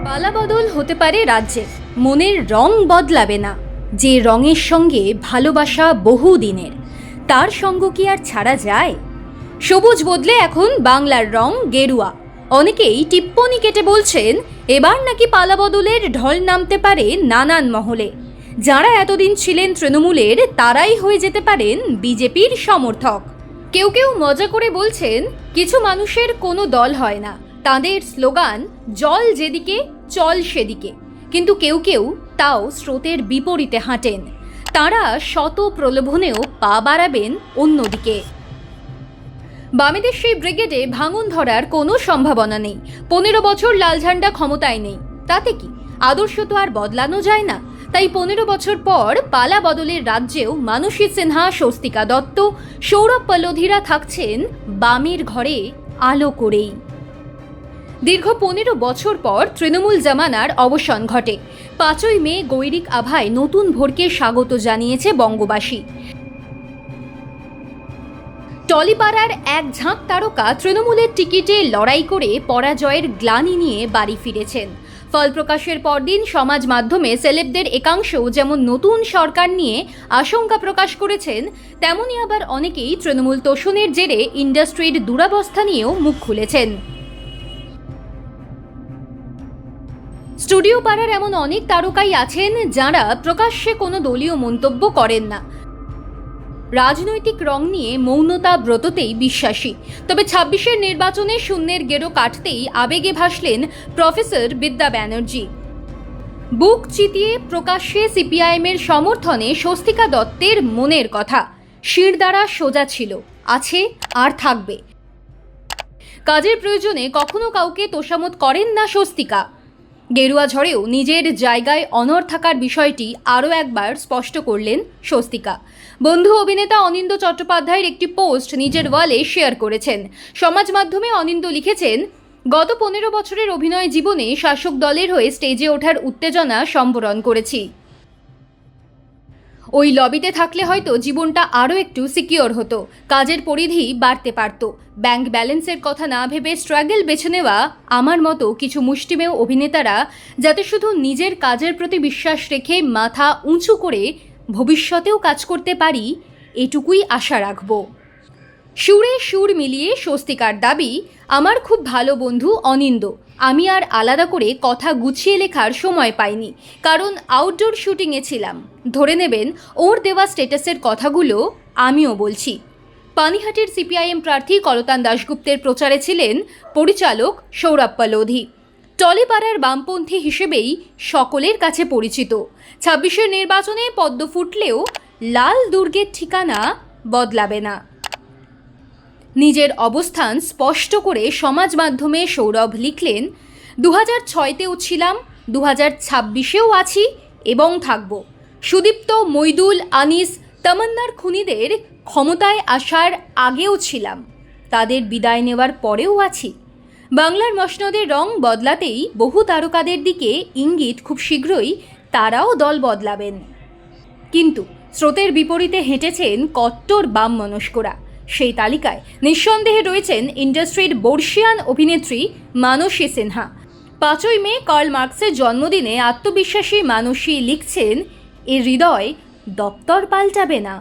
পালাবদল হতে পারে রাজ্যের, মনের রং বদলাবে না। যে রঙের সঙ্গে ভালোবাসা বহুদিনের, তার সঙ্গ কি আর ছাড়া যায়? সবুজ বদলে এখন বাংলার রং গেরুয়া। অনেকেই টিপ্পনি কেটে বলছেন এবার নাকি পালাবদলের ঢল নামতে পারে নানান মহলে। যারা এতদিন ছিলেন তৃণমূলের, তারাই হয়ে যেতে পারেন বিজেপির সমর্থক। কেউ কেউ মজা করে বলছেন কিছু মানুষের কোনো দল হয় না, তাদের স্লোগান জল যেদিকে চল সেদিকে। কিন্তু কেউ কেউ তাও স্রোতের বিপরীতে হাঁটেন, তারা শত প্রলোভনেও পা বাড়াবেন অন্যদিকে। বামেদের সেই ব্রিগেডে ভাঙন ধরার কোনো সম্ভাবনা নেই। 15 বছর লাল ঝান্ডা ক্ষমতায় নেই, তাতে কি আদর্শ তো আর বদলানো যায় না। তাই 15 বছর পর পালা বদলের রাজ্যেও মানসী সিনহা, স্বস্তিকা দত্ত, সৌরভ পল্লধীরা থাকছেন বামের ঘরে আলো করেই। দীর্ঘ 15 বছর পর তৃণমূল জামানার অবসান ঘটে। 5ই মে গৈরিক আভায় নতুন ভোরকে স্বাগত জানিয়েছে বঙ্গবাসী। টলিপাড়ার এক ঝাঁক তারকা তৃণমূলের টিকিটে লড়াই করে পরাজয়ের গ্লানি নিয়ে বাড়ি ফিরেছেন। ফল প্রকাশের পরদিন সমাজ মাধ্যমে সেলেবদের একাংশ যেমন নতুন সরকার নিয়ে আশঙ্কা প্রকাশ করেছেন, তেমনই আবার অনেকেই তৃণমূল তোষণের জেরে ইন্ডাস্ট্রির দুরবস্থা নিয়েও মুখ খুলেছেন। স্টুডিও পাড়ার এমন অনেক তারকাই আছেন যাঁরা প্রকাশ্যে কোনো দলীয় মন্তব্য করেন না, রাজনৈতিক রং নিয়ে মৌনতা ব্রততেই বিশ্বাসী। তবে 26-এর নির্বাচনে শূন্যের গেরো কাটতেই আবেগে ভাসলেন প্রফেসর বিদ্যা ব্যানার্জি। বুক চিতিয়ে প্রকাশ্যে সিপিআইএমের সমর্থনে স্বস্তিকা দত্তের মনের কথা শিরদাঁড়া সোজা ছিল, আছে আর থাকবে। কাজের প্রয়োজনে কখনো কাউকে তোষামত করেন না স্বস্তিকা। গেরুয়া ঝড়েও নিজের জায়গায় অনড় থাকার বিষয়টি আরও একবার স্পষ্ট করলেন স্বস্তিকা। বন্ধু অভিনেতা অনিন্দ্য চট্টোপাধ্যায়ের একটি পোস্ট নিজের ওয়ালে শেয়ার করেছেন। সমাজ মাধ্যমে অনিন্দ্য লিখেছেন, গত 15 বছরের অভিনয় জীবনে শাসক দলের হয়ে স্টেজে ওঠার উত্তেজনা সম্বরণ করেছি। ওই লবিতে থাকলে হয়তো জীবনটা আরও একটু সিকিওর হতো, কাজের পরিধি বাড়তে পারত। ব্যাংক ব্যালেন্সের কথা না ভেবে স্ট্রাগল বেছে নেওয়া আমার মতো কিছু মুষ্টিমেয় অভিনেতারা যাতে শুধু নিজের কাজের প্রতি বিশ্বাস রেখে মাথা উঁচু করে ভবিষ্যতেও কাজ করতে পারি, এটুকুই আশা রাখব। সুরে সুর মিলিয়ে স্বস্তিকার দাবি, আমার খুব ভালো বন্ধু অনিন্দ্য, আমি আর আলাদা করে কথা গুছিয়ে লেখার সময় পাইনি, কারণ আউটডোর শুটিংয়ে ছিলাম। ধরে নেবেন ওর দেওয়া স্ট্যাটাসের কথাগুলো আমিও বলছি। পানিহাটির সিপিআইএম প্রার্থী কলতান দাশগুপ্তের প্রচারে ছিলেন পরিচালক সৌরভ পল্লধী। টলিপাড়ার বামপন্থী হিসেবেই সকলের কাছে পরিচিত। 26-এর নির্বাচনে পদ্ম ফুটলেও লাল দুর্গের ঠিকানা বদলাবে না। নিজের অবস্থান স্পষ্ট করে সমাজ মাধ্যমে সৌরভ লিখলেন, 2006তেও ছিলাম, 2026এও আছি এবং থাকব। সুদীপ্ত, মইদুল, আনিস, তামান্নার খুনিদের ক্ষমতায় আসার আগেও ছিলাম, তাদের বিদায় নেওয়ার পরেও আছি। বাংলার মসনদের রং বদলাতেই বহু তারকাদের দিকে ইঙ্গিত খুব শীঘ্রই তারাও দল বদলাবেন। কিন্তু স্রোতের বিপরীতে হেঁটেছেন কট্টর বাম মনস্করা। সেই তালিকায় নিঃসন্দেহে রয়েছেন ইন্ডাস্ট্রির বর্ষিয়ান অভিনেত্রী মানসী সিনহা। 5ই মে কার্ল মার্কসের জন্মদিনে আত্মবিশ্বাসী মানসী লিখছেন, এ হৃদয় দপ্তর পাল্টাবে না।